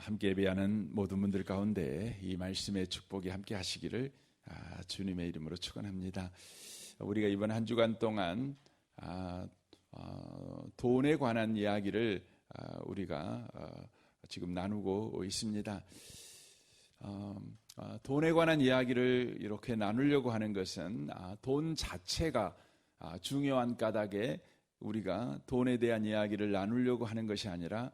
함께 예배하는 모든 분들 가운데 이 말씀의 축복이 함께 하시기를 주님의 이름으로 축원합니다. 우리가 이번 한 주간 동안 돈에 관한 이야기를 우리가 지금 나누고 있습니다. 돈에 관한 이야기를 이렇게 나누려고 하는 것은 돈 자체가 중요한 까닭에 우리가 돈에 대한 이야기를 나누려고 하는 것이 아니라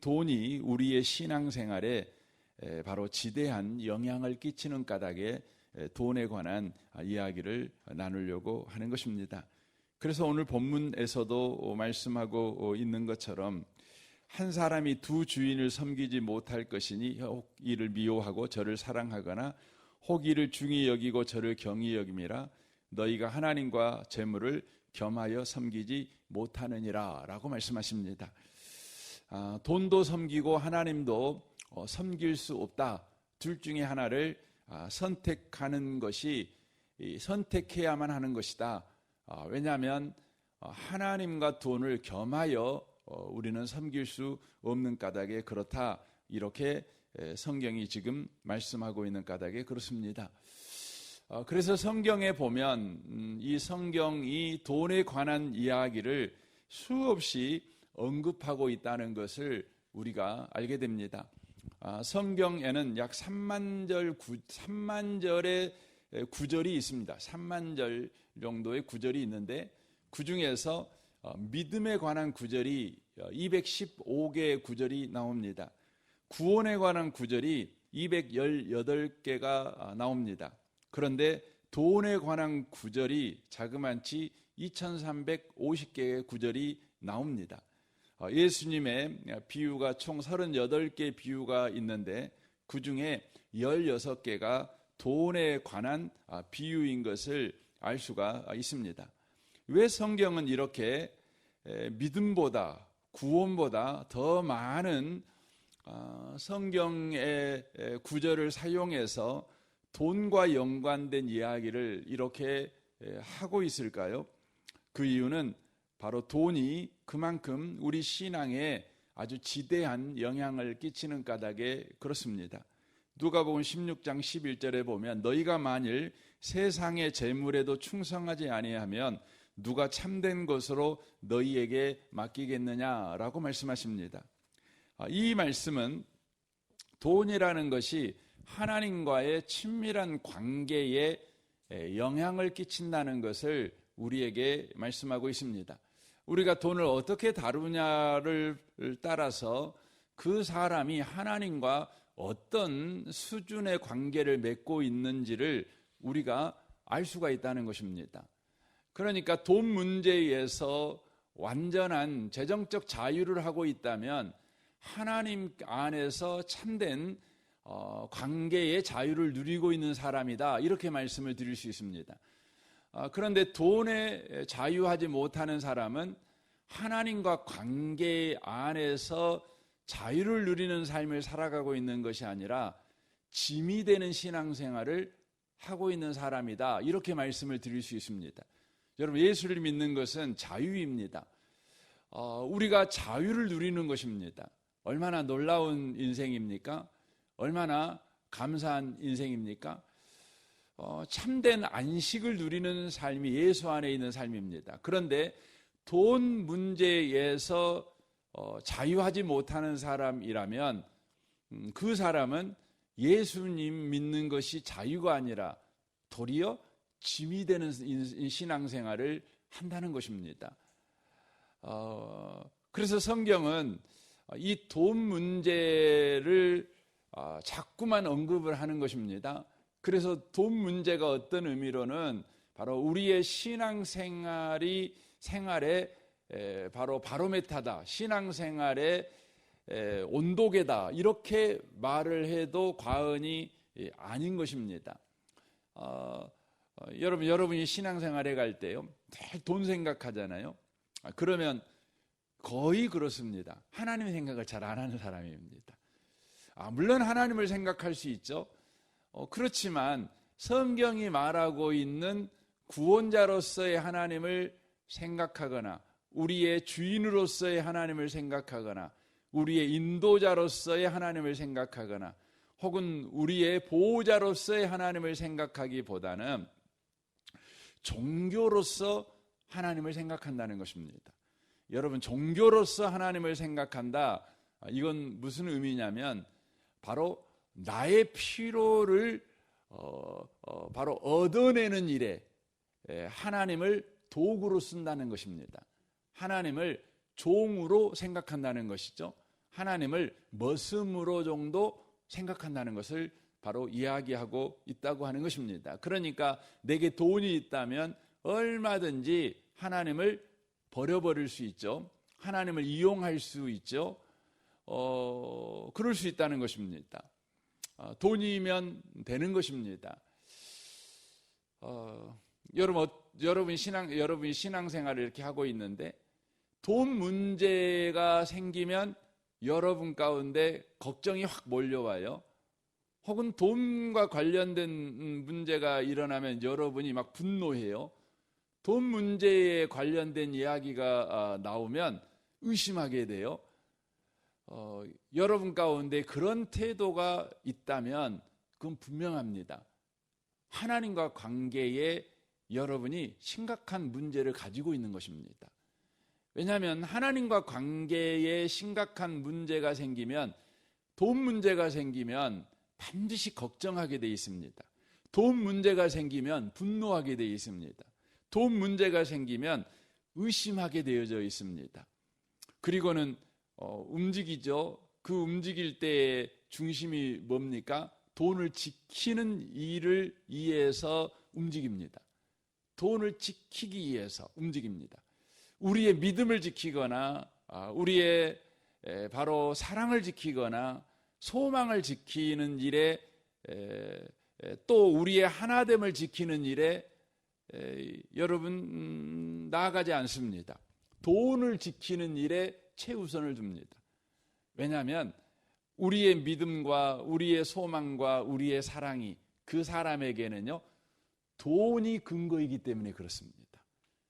돈이 우리의 신앙생활에 바로 지대한 영향을 끼치는 까닭에 돈에 관한 이야기를 나누려고 하는 것입니다. 그래서 오늘 본문에서도 말씀하고 있는 것처럼 한 사람이 두 주인을 섬기지 못할 것이니 혹 이를 미워하고 저를 사랑하거나 혹 이를 중히 여기고 저를 경히 여김이라 너희가 하나님과 재물을 겸하여 섬기지 못하느니라 라고 말씀하십니다. 돈도 섬기고 하나님도 섬길 수 없다. 둘 중에 하나를 선택하는 것이 선택해야만 하는 것이다. 왜냐하면 하나님과 돈을 겸하여 우리는 섬길 수 없는 까닭에 그렇다. 이렇게 성경이 지금 말씀하고 있는 까닭에 그렇습니다. 그래서 성경에 보면 이 성경이 돈에 관한 이야기를 수없이 언급하고 있다는 것을 우리가 알게 됩니다. 성경에는 약 3만 절의 구절이 있습니다. 3만 절 정도의 구절이 있는데 그 중에서 믿음에 관한 구절이 215개의 구절이 나옵니다. 구원에 관한 구절이 218개가 나옵니다. 그런데 돈에 관한 구절이 자그만치 2350개의 구절이 나옵니다. 예수님의 비유가 총 38개 비유가 있는데 그 중에 16개가 돈에 관한 비유인 것을 알 수가 있습니다. 왜 성경은 이렇게 믿음보다 구원보다 더 많은 성경의 구절을 사용해서 돈과 연관된 이야기를 이렇게 하고 있을까요? 그 이유는 바로 돈이 그만큼 우리 신앙에 아주 지대한 영향을 끼치는 까닭에 그렇습니다. 누가복음 16장 11절에 보면 너희가 만일 세상의 재물에도 충성하지 아니하면 누가 참된 것으로 너희에게 맡기겠느냐라고 말씀하십니다. 이 말씀은 돈이라는 것이 하나님과의 친밀한 관계에 영향을 끼친다는 것을 우리에게 말씀하고 있습니다. 우리가 돈을 어떻게 다루냐를 따라서 그 사람이 하나님과 어떤 수준의 관계를 맺고 있는지를 우리가 알 수가 있다는 것입니다. 그러니까 돈 문제에서 완전한 재정적 자유를 하고 있다면 하나님 안에서 참된 관계의 자유를 누리고 있는 사람이다. 이렇게 말씀을 드릴 수 있습니다. 그런데 돈에 자유하지 못하는 사람은 하나님과 관계 안에서 자유를 누리는 삶을 살아가고 있는 것이 아니라 짐이 되는 신앙생활을 하고 있는 사람이다. 이렇게 말씀을 드릴 수 있습니다. 여러분, 예수를 믿는 것은 자유입니다. 우리가 자유를 누리는 것입니다. 얼마나 놀라운 인생입니까? 얼마나 감사한 인생입니까? 참된 안식을 누리는 삶이 예수 안에 있는 삶입니다. 그런데 돈 문제에서 자유하지 못하는 사람이라면 그 사람은 예수님 믿는 것이 자유가 아니라 도리어 짐이 되는 신앙생활을 한다는 것입니다. 그래서 성경은 이 돈 문제를 자꾸만 언급을 하는 것입니다. 그래서 돈 문제가 어떤 의미로는 바로 우리의 신앙생활에 바로 바로메타다, 신앙생활의 온도계다, 이렇게 말을 해도 과언이 아닌 것입니다. 여러분이 신앙생활에 갈 때요, 늘 돈 생각하잖아요. 그러면 거의 그렇습니다. 하나님 생각을 잘 안 하는 사람입니다. 물론 하나님을 생각할 수 있죠. 그렇지만 성경이 말하고 있는 구원자로서의 하나님을 생각하거나 우리의 주인으로서의 하나님을 생각하거나 우리의 인도자로서의 하나님을 생각하거나 혹은 우리의 보호자로서의 하나님을 생각하기보다는 종교로서 하나님을 생각한다는 것입니다. 여러분, 종교로서 하나님을 생각한다, 이건 무슨 의미냐면 바로 나의 필요를 바로 얻어내는 일에 하나님을 도구로 쓴다는 것입니다. 하나님을 종으로 생각한다는 것이죠. 하나님을 머슴으로 정도 생각한다는 것을 바로 이야기하고 있다고 하는 것입니다. 그러니까 내게 돈이 있다면 얼마든지 하나님을 버려버릴 수 있죠. 하나님을 이용할 수 있죠. 그럴 수 있다는 것입니다. 돈이면 되는 것입니다. 여러분이 신앙생활을 이렇게 하고 있는데 돈 문제가 생기면 여러분 가운데 걱정이 확 몰려와요. 혹은 돈과 관련된 문제가 일어나면 여러분이 막 분노해요. 돈 문제에 관련된 이야기가 나오면 의심하게 돼요. 여러분 가운데 그런 태도가 있다면 그건 분명합니다. 하나님과 관계에 여러분이 심각한 문제를 가지고 있는 것입니다. 왜냐하면 하나님과 관계에 심각한 문제가 생기면, 돈 문제가 생기면 반드시 걱정하게 돼 있습니다. 돈 문제가 생기면 분노하게 돼 있습니다. 돈 문제가 생기면 의심하게 되어져 있습니다. 그리고는 움직이죠. 그 움직일 때의 중심이 뭡니까? 돈을 지키는 일을 위해서 움직입니다. 돈을 지키기 위해서 움직입니다. 우리의 믿음을 지키거나 우리의 바로 사랑을 지키거나 소망을 지키는 일에, 또 우리의 하나됨을 지키는 일에 여러분 나아가지 않습니다. 돈을 지키는 일에 최우선을 줍니다. 왜냐하면 우리의 믿음과 우리의 소망과 우리의 사랑이 그 사람에게는요, 돈이 근거이기 때문에 그렇습니다.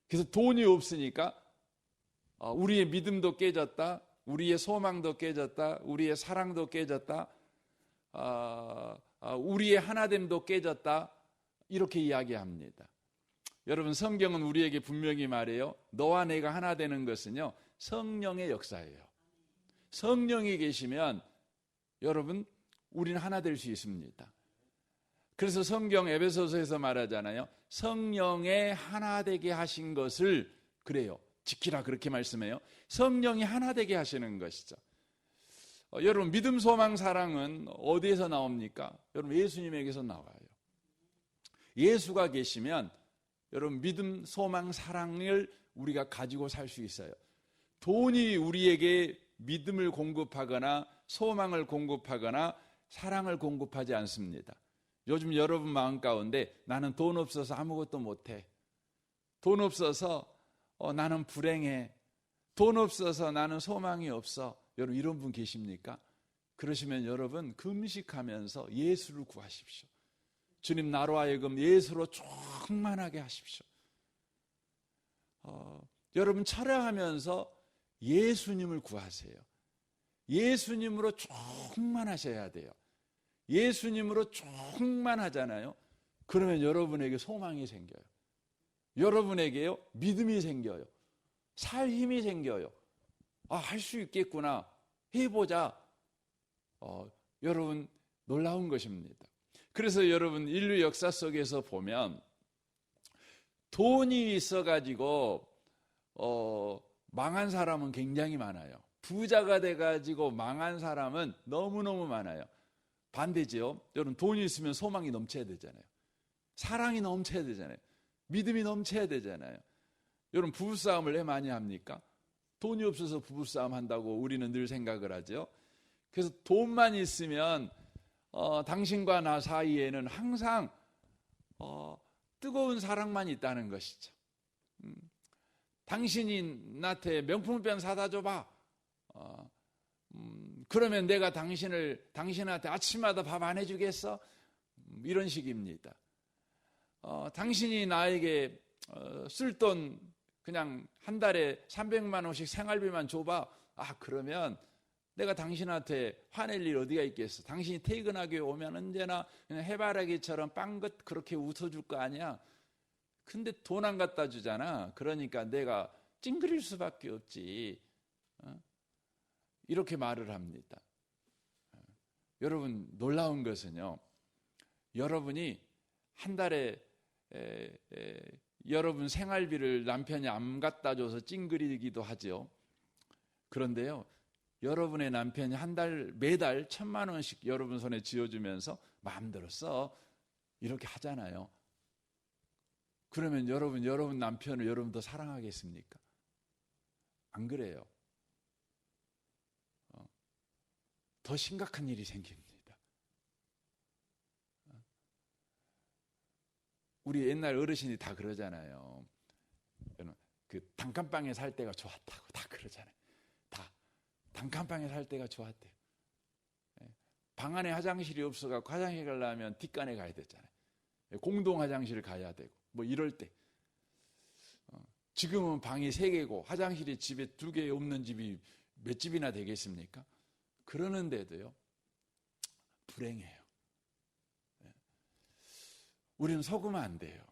그래서 돈이 없으니까 우리의 믿음도 깨졌다, 우리의 소망도 깨졌다, 우리의 사랑도 깨졌다, 우리의 하나됨도 깨졌다, 이렇게 이야기합니다. 여러분, 성경은 우리에게 분명히 말해요. 너와 내가 하나 되는 것은요, 성령의 역사예요. 성령이 계시면 여러분, 우리는 하나 될 수 있습니다. 그래서 성경 에베소서에서 말하잖아요. 성령의 하나 되게 하신 것을 그래요, 지키라, 그렇게 말씀해요. 성령이 하나 되게 하시는 것이죠. 여러분, 믿음, 소망, 사랑은 어디에서 나옵니까? 여러분, 예수님에게서 나와요. 예수가 계시면 여러분, 믿음, 소망, 사랑을 우리가 가지고 살 수 있어요. 돈이 우리에게 믿음을 공급하거나 소망을 공급하거나 사랑을 공급하지 않습니다. 요즘 여러분 마음 가운데 나는 돈 없어서 아무것도 못해, 돈 없어서 나는 불행해, 돈 없어서 나는 소망이 없어, 여러분 이런 분 계십니까? 그러시면 여러분 금식하면서 예수를 구하십시오. 주님, 나로 하여금 예수로 충만하게 하십시오. 여러분 철회하면서 예수님을 구하세요. 예수님으로 충만하셔야 돼요. 예수님으로 충만하잖아요. 그러면 여러분에게 소망이 생겨요. 여러분에게요, 믿음이 생겨요. 살 힘이 생겨요. 할 수 있겠구나, 해보자. 여러분 놀라운 것입니다. 그래서 여러분 인류 역사 속에서 보면 돈이 있어가지고 망한 사람은 굉장히 많아요. 부자가 돼가지고 망한 사람은 너무너무 많아요. 반대지요. 여러분, 돈이 있으면 소망이 넘쳐야 되잖아요. 사랑이 넘쳐야 되잖아요. 믿음이 넘쳐야 되잖아요. 여러분, 부부싸움을 왜 많이 합니까? 돈이 없어서 부부싸움 한다고 우리는 늘 생각을 하죠. 그래서 돈만 있으면 당신과 나 사이에는 항상 뜨거운 사랑만 있다는 것이죠. 당신이 나한테 명품백 사다 줘봐. 그러면 내가 당신한테 아침마다 밥 안 해주겠어? 이런 식입니다. 당신이 나에게 쓸 돈 그냥 한 달에 300만 원씩 생활비만 줘봐. 그러면 내가 당신한테 화낼 일 어디가 있겠어? 당신이 퇴근하게 오면 언제나 그냥 해바라기처럼 빵긋 그렇게 웃어줄 거 아니야? 근데 돈 안 갖다 주잖아. 그러니까 내가 찡그릴 수밖에 없지. 이렇게 말을 합니다. 여러분, 놀라운 것은요, 여러분이 한 달에 여러분 생활비를 남편이 안 갖다 줘서 찡그리기도 하죠. 그런데요, 여러분의 남편이 매달 1,000만 원씩 여러분 손에 쥐어주면서 마음대로 써 이렇게 하잖아요. 그러면 여러분 남편을 여러분 더 사랑하겠습니까? 안 그래요. 더 심각한 일이 생깁니다. 우리 옛날 어르신이 다 그러잖아요. 그 단칸방에 살 때가 좋았다고 다 그러잖아요. 다 단칸방에 살 때가 좋았대요. 방 안에 화장실이 없어갖고 화장실 가려면 뒷간에 가야 되잖아요. 공동 화장실을 가야 되고 뭐 이럴 때. 지금은 방이 3개고 화장실이 집에 2개 없는 집이 몇 집이나 되겠습니까? 그러는데도요, 불행해요. 우리는 속으면 안 돼요.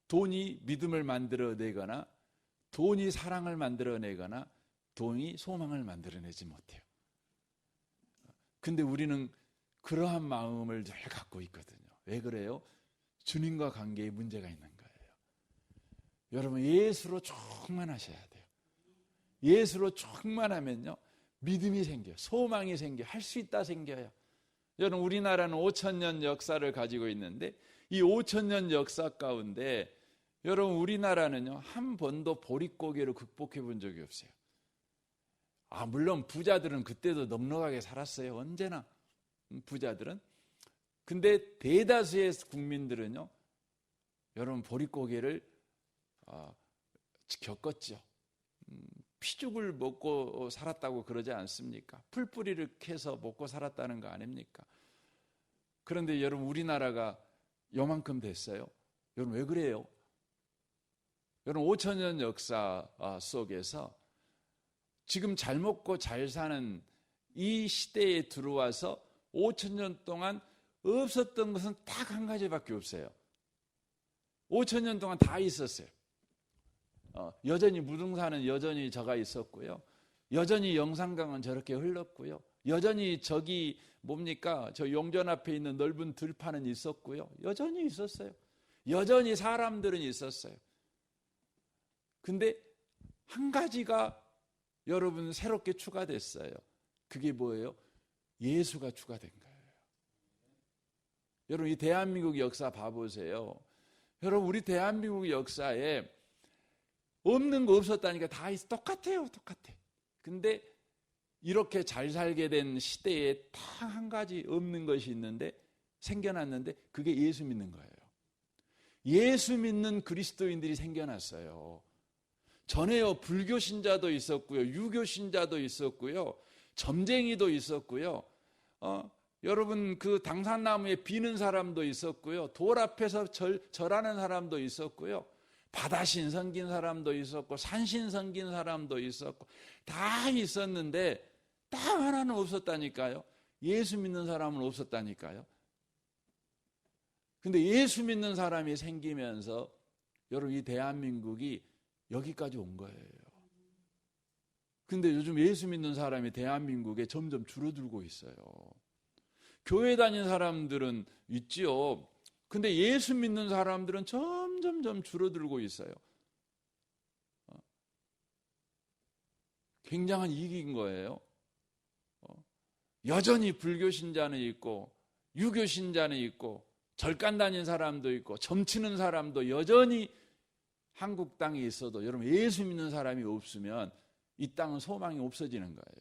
돈이 믿음을 만들어내거나 돈이 사랑을 만들어내거나 돈이 소망을 만들어내지 못해요. 근데 우리는 그러한 마음을 늘 갖고 있거든요. 왜 그래요? 주님과 관계에 문제가 있는 거예요. 여러분, 예수로 충만하셔야 돼요. 예수로 충만하면요, 믿음이 생겨요. 소망이 생겨요. 할 수 있다 생겨요. 여러분, 우리나라는 5,000년 역사를 가지고 있는데 이 5,000년 역사 가운데 여러분, 우리나라는요, 한 번도 보릿고개로 극복해 본 적이 없어요. 물론 부자들은 그때도 넉넉하게 살았어요. 언제나 부자들은. 근데 대다수의 국민들은요, 여러분, 보릿고개를 겪었죠. 피죽을 먹고 살았다고 그러지 않습니까? 풀뿌리를 캐서 먹고 살았다는 거 아닙니까? 그런데 여러분, 우리나라가 요만큼 됐어요. 여러분, 왜 그래요? 여러분, 5,000년 역사 속에서 지금 잘 먹고 잘 사는 이 시대에 들어와서 5,000년 동안 없었던 것은 딱 한 가지밖에 없어요. 5,000년 동안 다 있었어요. 여전히 무등산은 여전히 저가 있었고요. 여전히 영산강은 저렇게 흘렀고요. 여전히 저기 뭡니까? 저 용전 앞에 있는 넓은 들판은 있었고요. 여전히 있었어요. 여전히 사람들은 있었어요. 근데 한 가지가 여러분 새롭게 추가됐어요. 그게 뭐예요? 예수가 추가된 거예요. 여러분, 이 대한민국 역사 봐보세요. 여러분, 우리 대한민국 역사에 없는 거 없었다니까 다 똑같아요. 똑같아. 근데 이렇게 잘 살게 된 시대에 딱 한 가지 없는 것이 있는데 생겨났는데 그게 예수 믿는 거예요. 예수 믿는 그리스도인들이 생겨났어요. 전에요, 불교 신자도 있었고요, 유교 신자도 있었고요, 점쟁이도 있었고요, 여러분, 그 당산나무에 비는 사람도 있었고요, 돌 앞에서 절하는 사람도 있었고요, 바다신 섬긴 사람도 있었고, 산신 섬긴 사람도 있었고, 다 있었는데 딱 하나는 없었다니까요. 예수 믿는 사람은 없었다니까요. 근데 예수 믿는 사람이 생기면서 여러분, 이 대한민국이 여기까지 온 거예요. 근데 요즘 예수 믿는 사람이 대한민국에 점점 줄어들고 있어요. 교회 다니는 사람들은 있지요. 근데 예수 믿는 사람들은 점점 줄어들고 있어요. 굉장한 이익인 거예요. 여전히 불교 신자는 있고, 유교 신자는 있고, 절간 다니는 사람도 있고, 점치는 사람도 여전히 한국 땅에 있어도 여러분, 예수 믿는 사람이 없으면 이 땅은 소망이 없어지는 거예요.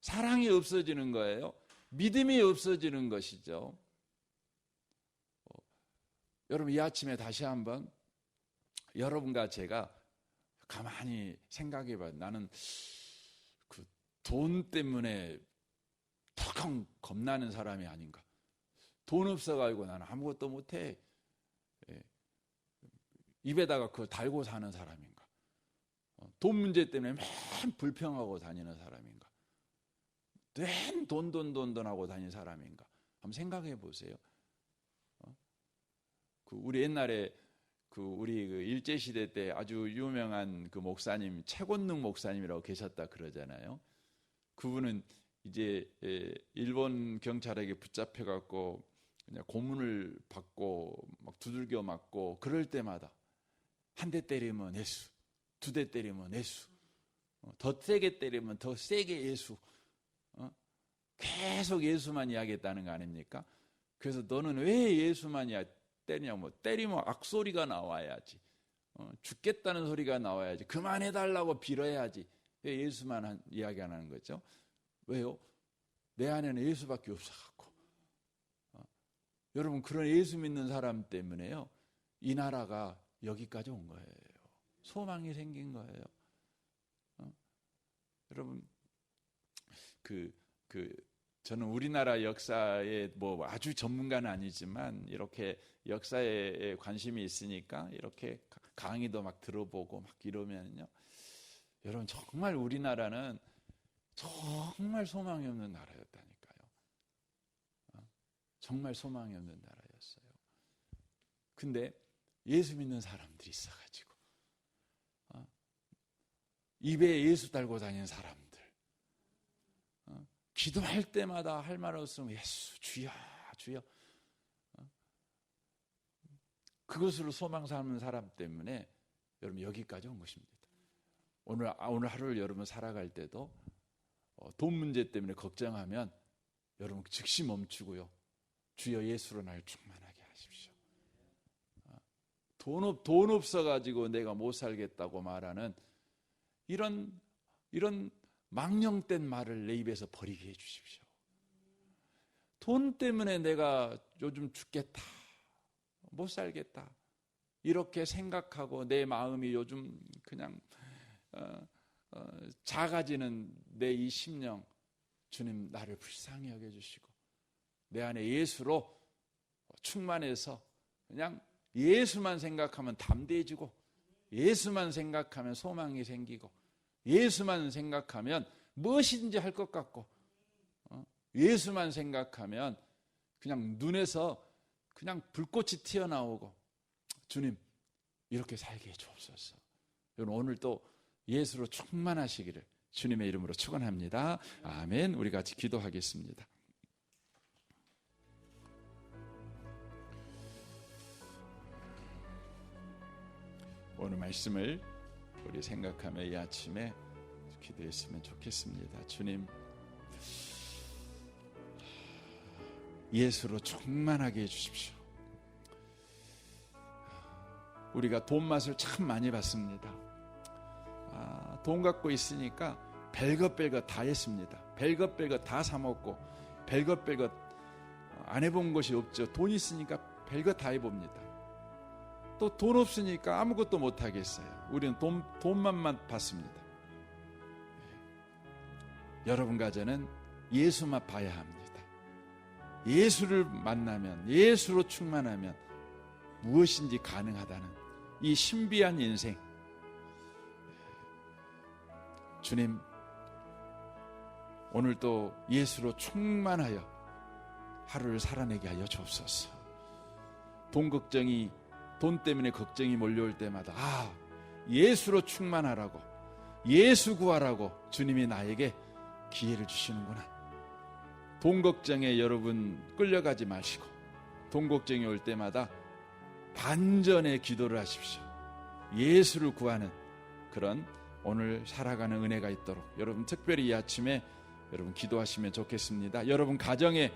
사랑이 없어지는 거예요. 믿음이 없어지는 것이죠. 여러분, 이 아침에 다시 한번 여러분과 제가 가만히 생각해 봐요. 나는 그 돈 때문에 턱 겁나는 사람이 아닌가. 돈 없어가지고 나는 아무것도 못해. 입에다가 그거 달고 사는 사람인가? 돈 문제 때문에 맨 불평하고 다니는 사람인가? 된 돈 하고 다닌 사람인가? 한번 생각해 보세요. 우리 옛날에 우리 일제 시대 때 아주 유명한 목사님 최곤능 목사님이라고 계셨다 그러잖아요. 그분은 이제 일본 경찰에게 붙잡혀 갖고 그냥 고문을 받고 막 두들겨 맞고 그럴 때마다 한 대 때리면 예수, 두 대 때리면 예수, 더 세게 때리면 더 세게 예수, 계속 예수만 이야기했다는 거 아닙니까? 그래서 너는 왜 예수만 때리냐고, 때리면 악소리가 나와야지, 죽겠다는 소리가 나와야지, 그만해달라고 빌어야지, 왜 예수만 이야기 안 하는 거죠? 왜요? 내 안에는 예수밖에 없어갖고. 여러분, 그런 예수 믿는 사람 때문에요, 이 나라가 여기까지 온 거예요. 소망이 생긴 거예요. 여러분, 저는 우리나라 역사에 아주 전문가는 아니지만 이렇게 역사에 관심이 있으니까 이렇게 강의도 막 들어보고 막 이러면요, 여러분, 정말 우리나라는 정말 소망이 없는 나라였다니까요. 정말 소망이 없는 나라였어요. 근데 예수 믿는 사람들이 있어가지고, 입에 예수 달고 다니는 사람들, 기도할 때마다 할 말 없으면 예수, 주여, 주여, 그것으로 소망 삼는 사람 때문에 여러분 여기까지 온 것입니다. 오늘 하루를 여러분 살아갈 때도 돈 문제 때문에 걱정하면 여러분 즉시 멈추고요, 주여 예수로 날 충만하게 하십시오. 돈 없어가지고 내가 못 살겠다고 말하는 이런 망령된 말을 내 입에서 버리게 해주십시오. 돈 때문에 내가 요즘 죽겠다, 못 살겠다, 이렇게 생각하고 내 마음이 요즘 그냥 작아지는 내 이 심령, 주님 나를 불쌍히 여겨주시고 내 안에 예수로 충만해서 그냥 예수만 생각하면 담대해지고, 예수만 생각하면 소망이 생기고, 예수만 생각하면 무엇이든지 할 것 같고, 예수만 생각하면 그냥 눈에서 그냥 불꽃이 튀어나오고, 주님 이렇게 살게 해주옵소서. 여러분, 오늘 또 예수로 충만하시기를 주님의 이름으로 축원합니다. 아멘. 우리 같이 기도하겠습니다. 오늘 말씀을 우리 생각하며 이 아침에 기도했으면 좋겠습니다. 주님, 예수로 충만하게 해주십시오. 우리가 돈 맛을 참 많이 봤습니다. 돈 갖고 있으니까 별것 다 했습니다. 별것 다 사먹고, 별것 안 해본 것이 없죠. 돈 있으니까 별것 다 해봅니다. 또 돈 없으니까 아무것도 못 하겠어요. 우리는 돈만 받습니다. 여러분과 저는 예수만 봐야 합니다. 예수를 만나면, 예수로 충만하면 무엇인지 가능하다는 이 신비한 인생, 주님 오늘도 예수로 충만하여 하루를 살아내게 하여 주옵소서. 돈 때문에 걱정이 몰려올 때마다 예수로 충만하라고, 예수 구하라고 주님이 나에게 기회를 주시는구나. 돈 걱정에 여러분 끌려가지 마시고, 돈 걱정이 올 때마다 반전의 기도를 하십시오. 예수를 구하는 그런 오늘 살아가는 은혜가 있도록 여러분 특별히 이 아침에 여러분 기도하시면 좋겠습니다. 여러분 가정에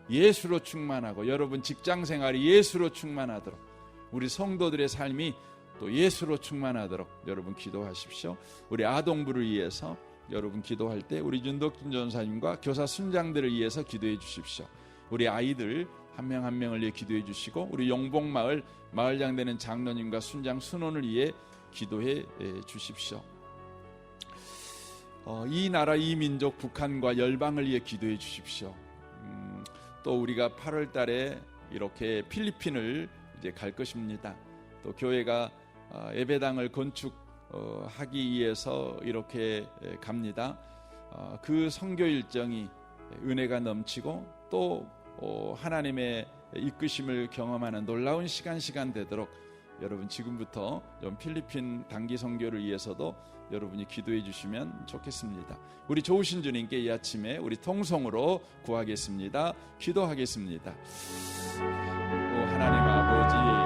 예수로 충만하고, 여러분 직장 생활이 예수로 충만하도록, 우리 성도들의 삶이 또 예수로 충만하도록 여러분 기도하십시오. 우리 아동부를 위해서 여러분 기도할 때 우리 윤덕진 전사님과 교사 순장들을 위해서 기도해 주십시오. 우리 아이들 한 명 한 명을 위해 기도해 주시고, 우리 용복마을 마을장 되는 장로님과 순장 순원을 위해 기도해 주십시오. 이 나라 이 민족 북한과 열방을 위해 기도해 주십시오. 또 우리가 8월 달에 이렇게 필리핀을 이제 갈 것입니다. 또 교회가 예배당을 건축하기 위해서 이렇게 갑니다. 그 선교 일정이 은혜가 넘치고 또 하나님의 이끄심을 경험하는 놀라운 시간 되도록 여러분 지금부터 좀 필리핀 단기 선교를 위해서도 여러분이 기도해 주시면 좋겠습니다. 우리 좋으신 주님께 이 아침에 우리 통성으로 구하겠습니다. 기도하겠습니다. 하나님 아버지,